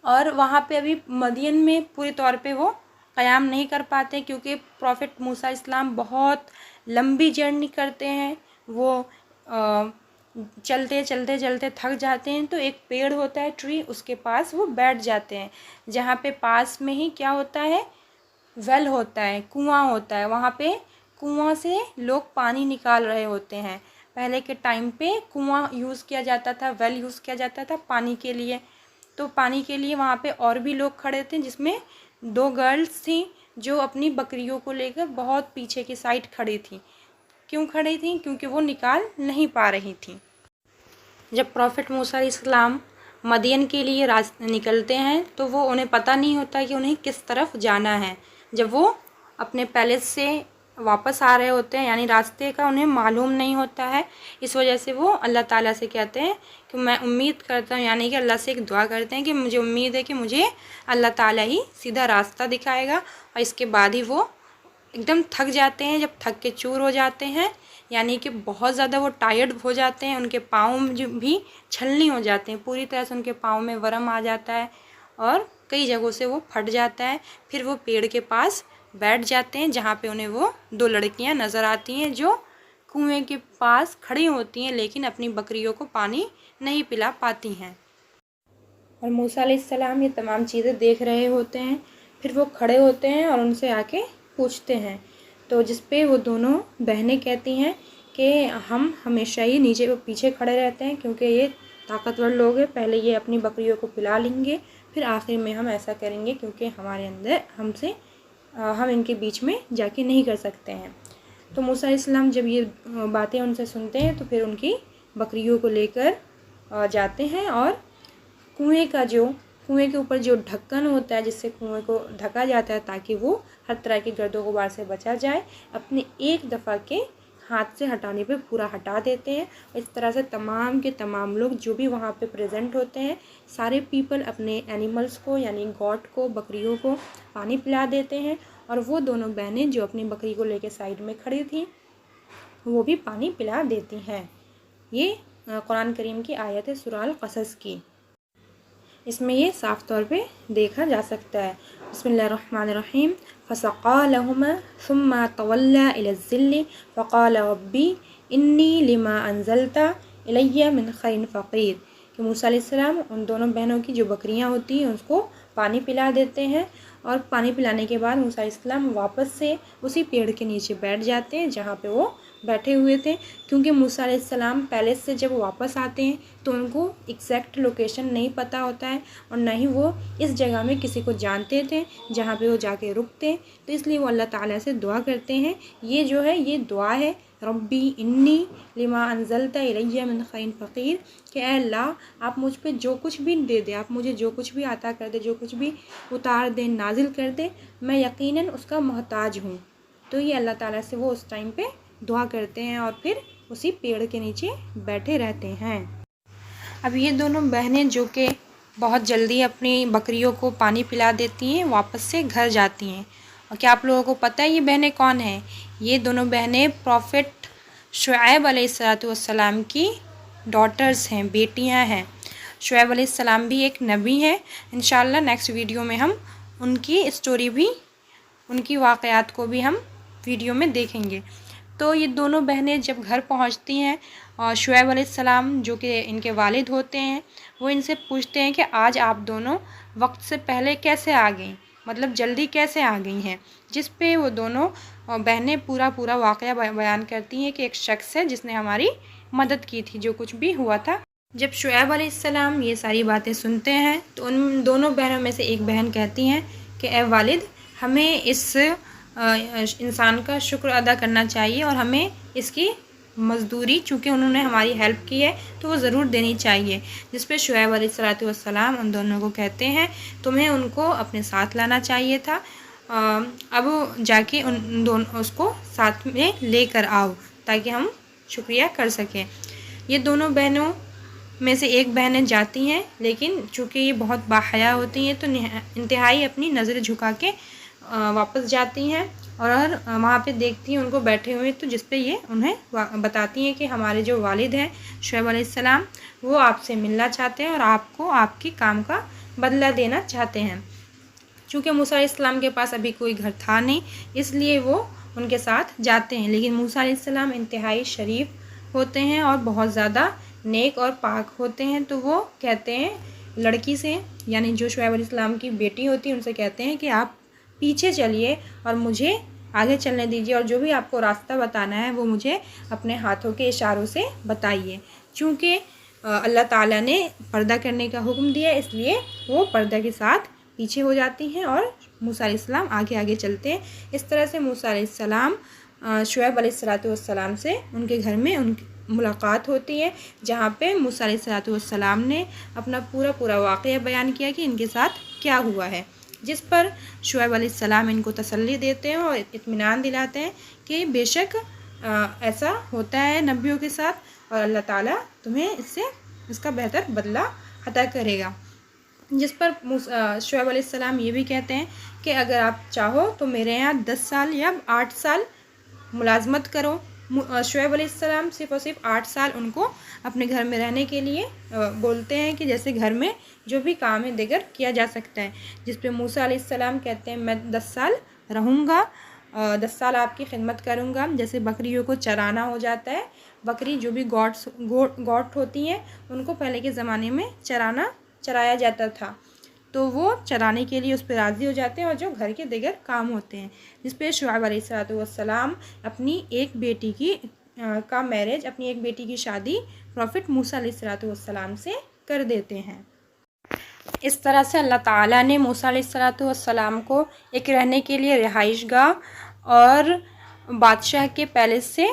और वहाँ पे अभी मदियन में पूरे तौर पे वो क़याम नहीं कर पाते, क्योंकि प्रॉफिट मूसा अलैहिस्सलाम बहुत लंबी जर्नी करते हैं। वो चलते थक जाते हैं, तो एक पेड़ होता है ट्री, उसके पास वो बैठ जाते हैं, जहाँ पे पास में ही क्या होता है, वेल होता है, कुआं होता है। वहाँ पे कुआं से लोग पानी निकाल रहे होते हैं। पहले के टाइम पे कुआं यूज़ किया जाता था, वेल यूज़ किया जाता था पानी के लिए। तो पानी के लिए वहाँ पे और भी लोग खड़े थे, जिसमें 2 गर्ल्स थी जो अपनी बकरियों को लेकर बहुत पीछे की साइड खड़ी थी। क्यों खड़ी थी? क्योंकि वो निकाल नहीं पा रही थी। जब प्रॉफिट मूसा अलैहिस्सलाम मदियन के लिए निकलते हैं तो वो उन्हें पता नहीं होता कि उन्हें किस तरफ जाना है। जब वो अपने पैलेस से वापस आ रहे होते हैं, यानी रास्ते का उन्हें मालूम नहीं होता है, इस वजह से वो अल्लाह ताला से कहते हैं कि मैं उम्मीद करता हूँ, यानी कि अल्लाह से एक दुआ करते हैं कि मुझे उम्मीद है कि मुझे अल्लाह ताला ही सीधा रास्ता दिखाएगा। और इसके बाद ही वो एकदम थक जाते हैं। जब थक के चूर हो जाते हैं, यानी कि बहुत ज़्यादा वो टायर्ड हो जाते हैं, उनके पाँव भी छलनी हो जाते हैं, पूरी तरह से उनके पाँव में वरम आ जाता है और कई जगहों से वो फट जाता है। फिर वो पेड़ के पास बैठ जाते हैं, जहाँ पे उन्हें वो 2 लड़कियाँ नज़र आती हैं जो कुएं के पास खड़ी होती हैं, लेकिन अपनी बकरियों को पानी नहीं पिला पाती हैं। और मूसा अलैहिस्सलाम ये तमाम चीज़ें देख रहे होते हैं। फिर वो खड़े होते हैं और उनसे आके पूछते हैं, तो जिस पे वो दोनों बहनें कहती हैं कि हम हमेशा ही नीचे पीछे खड़े रहते हैं, क्योंकि ये ताकतवर लोग हैं, पहले ये अपनी बकरियों को पिला लेंगे, फिर आखिर में हम ऐसा करेंगे, क्योंकि हमारे अंदर हम इनके बीच में जाके नहीं कर सकते हैं। तो मूसा अलैहिस्सलाम जब ये बातें उनसे सुनते हैं तो फिर उनकी बकरियों को लेकर जाते हैं और कुएं के ऊपर जो ढक्कन होता है, जिससे कुएं को ढका जाता है ताकि वो हर तरह के गर्दो गुबार से बचा जाए, अपने एक दफ़ा के हाथ से हटाने पे पूरा हटा देते हैं। इस तरह से तमाम के तमाम लोग जो भी वहाँ पे प्रेजेंट होते हैं, सारे पीपल अपने एनिमल्स को यानी गॉट को, बकरियों को पानी पिला देते हैं। और वो दोनों बहनें जो अपनी बकरी को लेकर साइड में खड़ी थी, वो भी पानी पिला देती हैं। ये कुरान करीम की आयत है सूरह अल क़सस की। इसमें ये साफ़ तौर पे देखा जा सकता है। बिस्मिल्लाहिर्रहमानिर्रहीम। फ़सक़ा लहुमा सुम्मा तवल्ला इलज़्ज़िल्लि फ़क़ाल रब्बी इन्नी लिमा अंज़लता इलय्या मिन खैरिन फ़क़ीर। कि मूसा अलैहिस्सलाम उन दोनों बहनों की जो बकरियां होती हैं उसको पानी पिला देते हैं, और पानी पिलाने के बाद मूसा अलैहिस्सलाम वापस से उसी पेड़ के नीचे बैठ जाते हैं जहाँ पे वो बैठे हुए थे। क्योंकि मूसा अलैहिस्सलाम पैलेस से जब वापस आते हैं तो उनको एग्जैक्ट लोकेशन नहीं पता होता है, और ना ही वो इस जगह में किसी को जानते थे जहाँ पे वो जाके रुकते। तो इसलिए वो अल्लाह ताला से दुआ करते हैं। ये जो है ये दुआ है, रब्बी इन्नी लिमा अंज़लता इलय्या मिन खैरिन फ़क़ीर, कि अल्लाह आप मुझ पे जो कुछ भी दे दे, आप मुझे जो कुछ भी अता कर दे, जो कुछ भी उतार दे, नाजिल कर दे, मैं यकीनन उसका मोहताज हूँ। तो ये अल्लाह ताला से वो उस टाइम पे दुआ करते हैं और फिर उसी पेड़ के नीचे बैठे रहते हैं। अब ये दोनों बहनें जो कि बहुत जल्दी अपनी बकरियों को पानी पिला देती हैं, वापस से घर जाती हैं। और क्या आप लोगों को पता है ये बहनें कौन हैं? ये दोनों बहनें प्रॉफिट शुएब अलैहिस्सलाम की डॉटर्स हैं, बेटियां हैं। शुएब अलैहिस्सलाम भी एक नबी है। इंशाअल्लाह नेक्स्ट वीडियो में हम उनकी स्टोरी भी, उनकी वाक़यात को भी हम वीडियो में देखेंगे। तो ये दोनों बहनें जब घर पहुंचती हैं और शुएब अलैहिस्सलाम जो कि इनके वालिद होते हैं, वो इनसे पूछते हैं कि आज आप दोनों वक्त से पहले कैसे आ गई, मतलब जल्दी कैसे आ गई हैं। जिस पे वो दोनों बहनें पूरा वाक़या बयान करती हैं कि एक शख्स है जिसने हमारी मदद की थी, जो कुछ भी हुआ था। जब शुएब अलैहिस्सलाम ये सारी बातें सुनते हैं तो उन दोनों बहनों में से एक बहन कहती हैं कि ए वालिद, हमें इस इंसान का शुक्र अदा करना चाहिए और हमें इसकी मज़दूरी, चूँकि उन्होंने हमारी हेल्प की है तो वो ज़रूर देनी चाहिए। जिस पे शुएब अलैहिस्सलाम उन दोनों को कहते हैं तुम्हें उनको अपने साथ लाना चाहिए था, अब जाके उन दोनों उसको साथ में लेकर आओ ताकि हम शुक्रिया कर सकें। ये दोनों बहनों में से एक बहनें जाती हैं, लेकिन चूँकि ये बहुत बाहया होती हैं तो इंतहाई अपनी नज़रें झुका के वापस जाती हैं और वहाँ पे देखती हैं उनको बैठे हुए। तो जिस पे ये उन्हें बताती हैं कि हमारे जो वालिद हैं शुएब अलैहिस्सलाम, वो आपसे मिलना चाहते हैं और आपको आपके काम का बदला देना चाहते हैं। चूँकि मूसा अलैहिस्सलाम के पास अभी कोई घर था नहीं, इसलिए वो उनके साथ जाते हैं। लेकिन मूसा अलैहिस्सलाम इंतहाई शरीफ होते हैं और बहुत ज़्यादा नेक और पाक होते हैं। तो वो कहते हैं लड़की से, यानी जो शुएब अलैहिस्सलाम की बेटी होती है, उनसे कहते हैं कि आप पीछे चलिए और मुझे आगे चलने दीजिए, और जो भी आपको रास्ता बताना है वो मुझे अपने हाथों के इशारों से बताइए। चूँकि अल्लाह ताला ने पर्दा करने का हुक्म दिया, इसलिए वो पर्दा के साथ पीछे हो जाती हैं और मूसा अलैहिस्सलाम आगे आगे चलते हैं। इस तरह से मूसा अलैहिस्सलाम शुएब अलैहिस्सलाम से उनके घर में उनकी मुलाकात होती है, जहाँ पे मूसा अलैहिस्सलाम ने अपना पूरा वाक़या बयान किया कि इनके साथ क्या हुआ है। जिस पर शुएब अलैहिस्सलाम इनको तसल्ली देते हैं और इत्मीनान दिलाते हैं कि बेशक ऐसा होता है नबियों के साथ और अल्लाह ताला तुम्हें इससे इसका बेहतर बदला अता करेगा। जिस पर शुएब अलैहिस्सलाम ये भी कहते हैं कि अगर आप चाहो तो मेरे यहाँ 10 साल या 8 साल मुलाजमत करो। शुएब अलैहिस्सलाम सिर्फ़ और सिर्फ 8 साल उनको अपने घर में रहने के लिए बोलते हैं कि जैसे घर में जो भी काम है देकर किया जा सकता है। जिस पे मूसा अलैहिस्सलाम कहते हैं मैं 10 साल रहूँगा, 10 साल आपकी खिदमत करूँगा। जैसे बकरियों को चराना हो जाता है, बकरी जो भी गॉट होती हैं उनको पहले के ज़माने में चराया जाता था, तो वो चराने के लिए उस पर राज़ी हो जाते हैं और जो घर के दीगर काम होते हैं। जिस पे शुएब अलैहिस्सलाम अपनी एक बेटी की का मैरिज, अपनी एक बेटी की शादी प्रॉफिट मूसा अलैहिस्सलाम से कर देते हैं। इस तरह से अल्लाह ताला ने मूसा अलैहिस्सलाम को एक रहने के लिए रिहाइशगाह और बादशाह के पैलेस से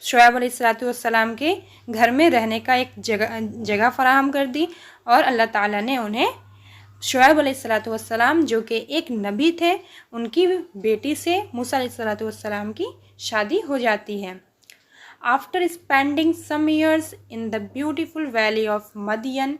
शुएब अलैहिस्सलाम के घर में रहने का एक जगह फराहम कर दी, और अल्लाह ताला ने उन्हें शुएब अलैहिस्सलाम जो कि एक नबी थे, उनकी बेटी से मूसा अलैहिस्सलाम की शादी हो जाती है। After spending some years in the beautiful valley of Madian,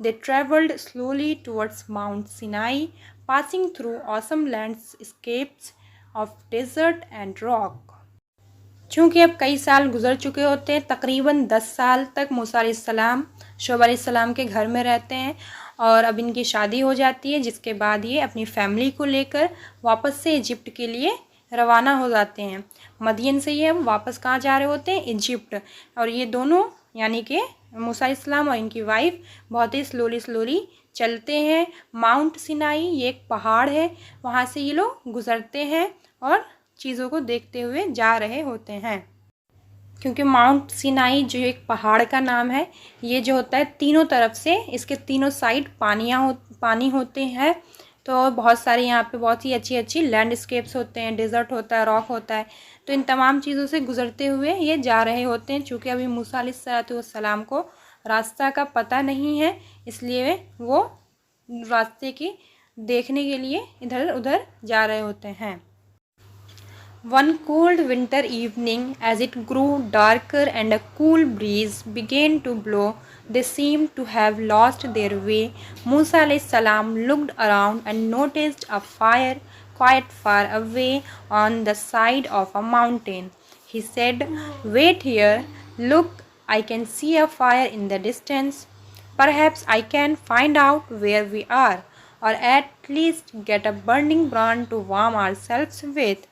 They traveled slowly towards Mount Sinai, passing through awesome landscapes of desert and rock. चूँकि अब कई साल गुजर चुके होते हैं, तकरीबन 10 साल तक मूसा अलैहिस्सलाम शुअैब अलैहिस्सलाम के घर में रहते हैं और अब इनकी शादी हो जाती है, जिसके बाद ये अपनी फैमिली को लेकर वापस से इजिप्ट के लिए रवाना हो जाते हैं। मदियन से ये अब वापस कहाँ जा रहे होते हैं? इजिप्ट। और ये दोनों यानी कि मूसा अलैहिस्सलाम और इनकी वाइफ बहुत ही स्लोली चलते हैं। माउंट सिनाई ये एक पहाड़ है, वहाँ से ये लोग गुज़रते हैं और चीज़ों को देखते हुए जा रहे होते हैं। क्योंकि माउंट सिनाई जो एक पहाड़ का नाम है, ये जो होता है तीनों तरफ से इसके तीनों साइड पानी होते हैं, तो बहुत सारे यहाँ पे बहुत ही अच्छी लैंडस्केप्स होते हैं, डेजर्ट होता है, रॉक होता है। तो इन तमाम चीज़ों से गुज़रते हुए ये जा रहे होते हैं। चूँकि अभी मूसा अलैहिस्सलाम को रास्ता का पता नहीं है, इसलिए वो रास्ते की देखने के लिए इधर उधर जा रहे होते हैं। One cold winter evening, as it grew darker and a cool breeze began to blow, they seemed to have lost their way. Musa alayhi salam looked around and noticed a fire quite far away on the side of a mountain. He said, "Wait here. Look, I can see a fire in the distance. Perhaps I can find out where we are, or at least get a burning brand to warm ourselves with."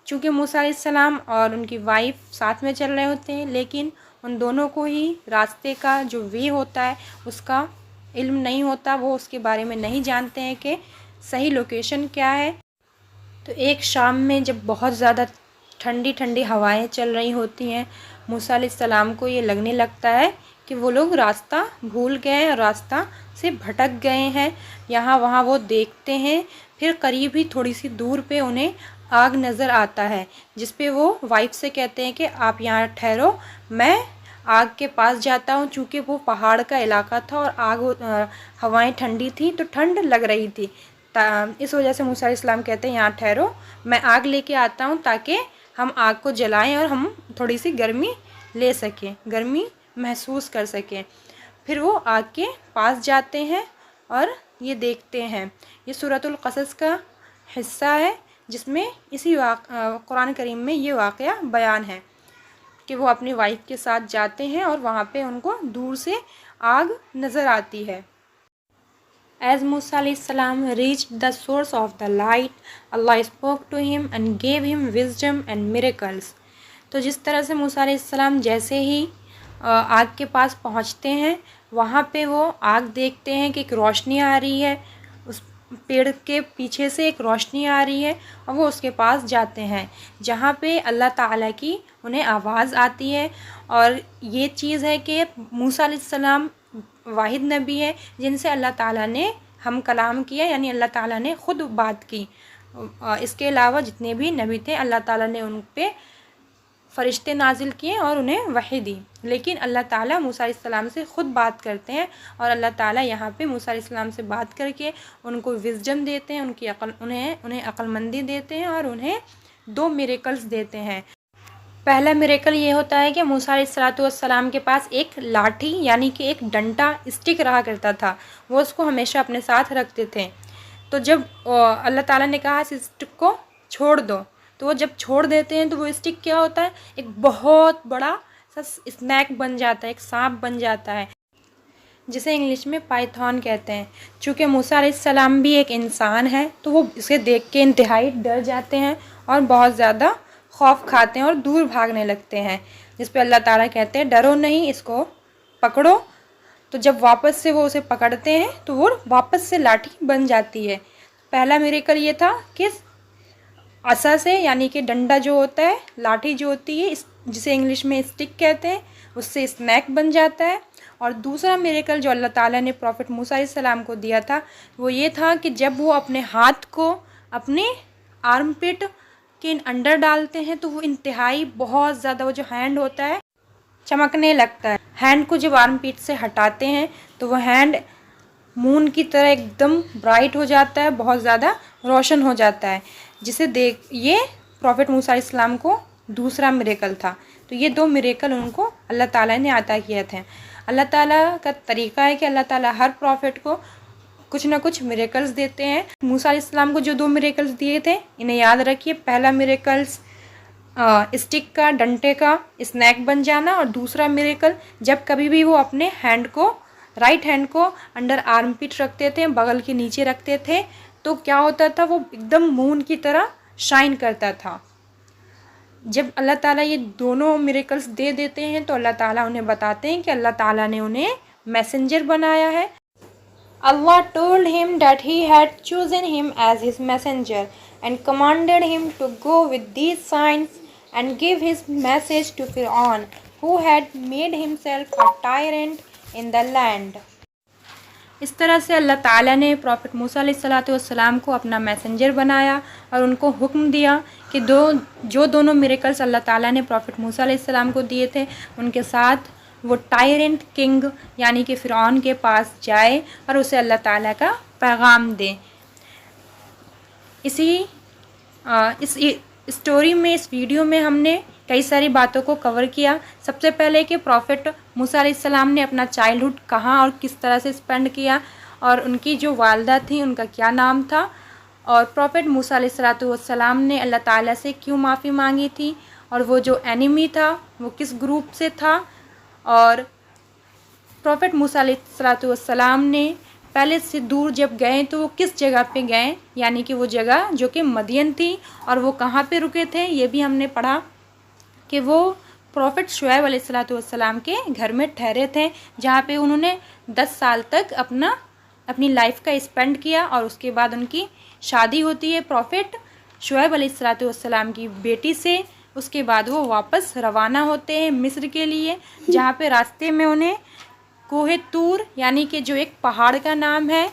चूँकि मूसा अलैहिस्सलाम और उनकी wife साथ में चल रहे होते हैं, लेकिन उन दोनों को ही रास्ते का जो वे होता है उसका इल्म नहीं होता, वो उसके बारे में नहीं जानते हैं कि सही लोकेशन क्या है। तो एक शाम में जब बहुत ज़्यादा ठंडी हवाएं चल रही होती हैं, मूसा अलैहिस्सलाम को ये लगने लगता है कि वो लोग रास्ता भूल गए और रास्ता से भटक गए हैं। यहाँ वहाँ वो देखते हैं, फिर करीब ही थोड़ी सी दूर पे उन्हें आग नज़र आता है, जिस पे वो वाइफ से कहते हैं कि आप यहाँ ठहरो, मैं आग के पास जाता हूँ। चूँकि वो पहाड़ का इलाका था और हवाएं ठंडी थी, तो ठंड लग रही थी, इस वजह से मूसा अलैहिस्सलाम कहते हैं यहाँ ठहरो, मैं आग लेके आता हूँ ताकि हम आग को जलाएं और हम थोड़ी सी गर्मी ले सकें, गर्मी महसूस कर सकें। फिर वो आग के पास जाते हैं और ये देखते हैं। ये सूरतुल क़सस का हिस्सा है, जिसमें इसी कुरान करीम में ये वाक़या बयान है कि वो अपनी वाइफ के साथ जाते हैं और वहाँ पे उनको दूर से आग नज़र आती है। As Musa alayhi salam reached the source of the light, Allah spoke to him and gave him wisdom and miracles. तो जिस तरह से मूसा अलैहि सलाम जैसे ही आग के पास पहुँचते हैं, वहाँ पे वो आग देखते हैं कि एक रोशनी आ रही है, उस पेड़ के पीछे से एक रोशनी आ रही है, और वो उसके पास जाते हैं जहाँ पे अल्लाह ताला की उन्हें आवाज़ आती है। और ये चीज़ है कि मूसा अलैहिस्सलाम वाहिद नबी है जिनसे अल्लाह ताला ने हम कलाम किया, यानी अल्लाह ताला ने ख़ुद बात की। इसके अलावा जितने भी नबी थे अल्लाह ताला ने उन पे फ़रिश्ते नाजिल किए और उन्हें वही दी, लेकिन अल्लाह ताला मूसा अलैहिस्सलाम से ख़ुद बात करते हैं। और अल्लाह ताला यहाँ पे मूसा अलैहिस्सलाम से बात करके उनको विज़डम देते हैं, उनकी अक़ल उन्हें अक़लमंदी देते हैं और उन्हें 2 मिरेकल्स देते हैं। पहला मिरेकल ये होता है कि मूसा अलैहिस्सलाम के पास एक लाठी यानी कि एक डंडा स्टिक रहा करता था, वो उसको हमेशा अपने साथ रखते थे। तो जब अल्लाह ताला ने कहा इस स्टिक को छोड़ दो, तो वो जब छोड़ देते हैं तो वो स्टिक क्या होता है, एक बहुत बड़ा सा स्नैक बन जाता है, एक सांप बन जाता है, जिसे इंग्लिश में पाइथन कहते हैं। चूँकि मूसा अलैहिस्सलाम भी एक इंसान है, तो वो इसे देख के इंतहाई डर जाते हैं और बहुत ज़्यादा खौफ खाते हैं और दूर भागने लगते हैं, जिस पे अल्लाह ताला कहते हैं डरो नहीं, इसको पकड़ो। तो जब वापस से वो उसे पकड़ते हैं तो वो वापस से लाठी बन जाती है। पहला मिरेकल ये था कि असा से यानी कि डंडा जो होता है, लाठी जो होती है, जिसे इंग्लिश में स्टिक कहते हैं, उससे स्नैक बन जाता है। और दूसरा मिरेकल जो अल्लाह ताला ने प्रॉफिट मूसा अलैहिस्सलाम को दिया था, वो ये था कि जब वो अपने हाथ को अपने आर्मपिट के अंडर डालते हैं तो वो इंतहाई बहुत ज़्यादा, वो जो हैंड होता है चमकने लगता है। हैंड को जब आर्मपिट से हटाते हैं तो वो हैंड मून की तरह एकदम ब्राइट हो जाता है, बहुत ज़्यादा रोशन हो जाता है। जिसे देख ये प्रॉफिट मूसा अलैहिस्सलाम को दूसरा मिरेकल था। तो ये 2 मिरेकल उनको अल्लाह ताला ने अता किए थे। अल्लाह ताला का तरीका है कि अल्लाह ताला हर प्रॉफिट को कुछ ना कुछ मिरेकल्स देते हैं। मूसा अलैहिस्सलाम को जो 2 मिरेकल्स दिए थे इन्हें याद रखिए। पहला मिरेकल्स स्टिक का, डंडे का स्नैक बन जाना, और दूसरा मिरेकल जब कभी भी वो अपने हैंड को, राइट हैंड को अंडर आर्मपिट रखते थे, बगल के नीचे रखते थे, तो क्या होता था, वो एकदम मून की तरह शाइन करता था। जब अल्लाह ताला ये दोनों मिरेकल्स दे देते हैं तो अल्लाह ताला उन्हें बताते हैं कि अल्लाह ताला ने उन्हें मैसेंजर बनाया है। Allah told him that he had chosen him as his messenger and commanded him to go with these signs and give his message to Fir'aun, who had made himself a tyrant in the land. इस तरह से अल्लाह ताला ने profit मूसा अलैहिस्सलाम को अपना messenger बनाया और उनको हुक्म दिया कि जो दोनों मिरेकल्स अल्लाह ताला ने प्रॉफिट मूसा अलैहिस्सलाम को दिए थे उनके साथ वो टायरेंट किंग यानी कि फ़िरऔन के पास जाए और उसे अल्लाह ताला का पैगाम दें। इस स्टोरी में, इस वीडियो में हमने कई सारी बातों को कवर किया। सबसे पहले कि प्रॉफिट मूसा अलैहिस्सलाम ने अपना चाइल्डहुड कहाँ और किस तरह से स्पेंड किया, और उनकी जो वालदा थी उनका क्या नाम था, और प्रॉफिट मूसा अलैहिस्सलाम ने अल्लाह ताला से क्यों माफ़ी मांगी थी, और वो जो एनिमी था वो किस ग्रुप से था, और प्रॉफिट मूसा अलैहिस्सलाम ने पहले से दूर जब गए तो वो किस जगह पे गए, यानी कि वो जगह जो कि मदियन थी, और वो कहाँ पे रुके थे ये भी हमने पढ़ा कि वो प्रॉफिट शुएब अलैहिस्सलाम के घर में ठहरे थे, जहाँ पे उन्होंने 10 साल तक अपनी लाइफ का स्पेंड किया, और उसके बाद उनकी शादी होती है प्रॉफिट शुएब अलैहिस्सलाम की बेटी से। उसके बाद वो वापस रवाना होते हैं मिस्र के लिए, जहाँ पे रास्ते में उन्हें कोहे तूर यानी कि जो एक पहाड़ का नाम है,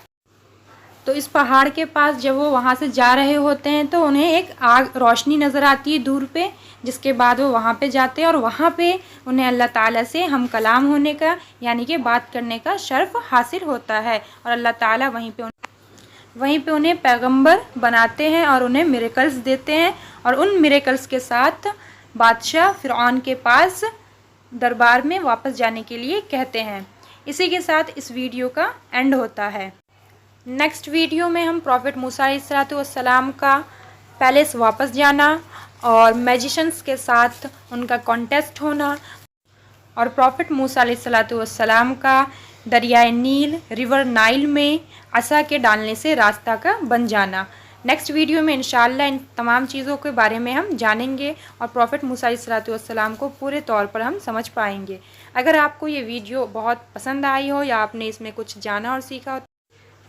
तो इस पहाड़ के पास जब वो वहाँ से जा रहे होते हैं तो उन्हें एक आग रोशनी नज़र आती है दूर पे, जिसके बाद वो वहाँ पे जाते हैं और वहाँ पे उन्हें अल्लाह ताला से हम कलाम होने का यानी कि बात करने का शर्फ हासिल होता है, और अल्लाह ताला वहीं पे उन्हें पैगंबर बनाते हैं और उन्हें मिरेकल्स देते हैं, और उन मिरेकल्स के साथ बादशाह फ़िरऔन के पास दरबार में वापस जाने के लिए कहते हैं। इसी के साथ इस वीडियो का एंड होता है। नेक्स्ट वीडियो में हम प्रॉफिट मूसा अलैहिस्सलाम का पैलेस वापस जाना और मैजिशंस के साथ उनका कॉन्टेस्ट होना, और प्रॉफिट मूसा अलैहिस्सलाम का दरियाए नील, रिवर नाइल में असा के डालने से रास्ता का बन जाना। नेक्स्ट वीडियो में इंशाअल्लाह इन तमाम चीज़ों के बारे में हम जानेंगे और प्रॉफिट मूसा अलैहिस्सलाम को पूरे तौर पर हम समझ पाएंगे। अगर आपको ये वीडियो बहुत पसंद आई हो, या आपने इसमें कुछ जाना और सीखा हो,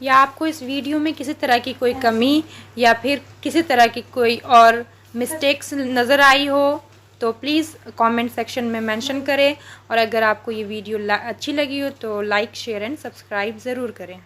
या आपको इस वीडियो में किसी तरह की कोई कमी या फिर किसी तरह की कोई और मिस्टेक्स नज़र आई हो, तो प्लीज़ कमेंट सेक्शन में मेंशन करें, और अगर आपको ये वीडियो अच्छी लगी हो तो लाइक, शेयर एंड सब्सक्राइब ज़रूर करें।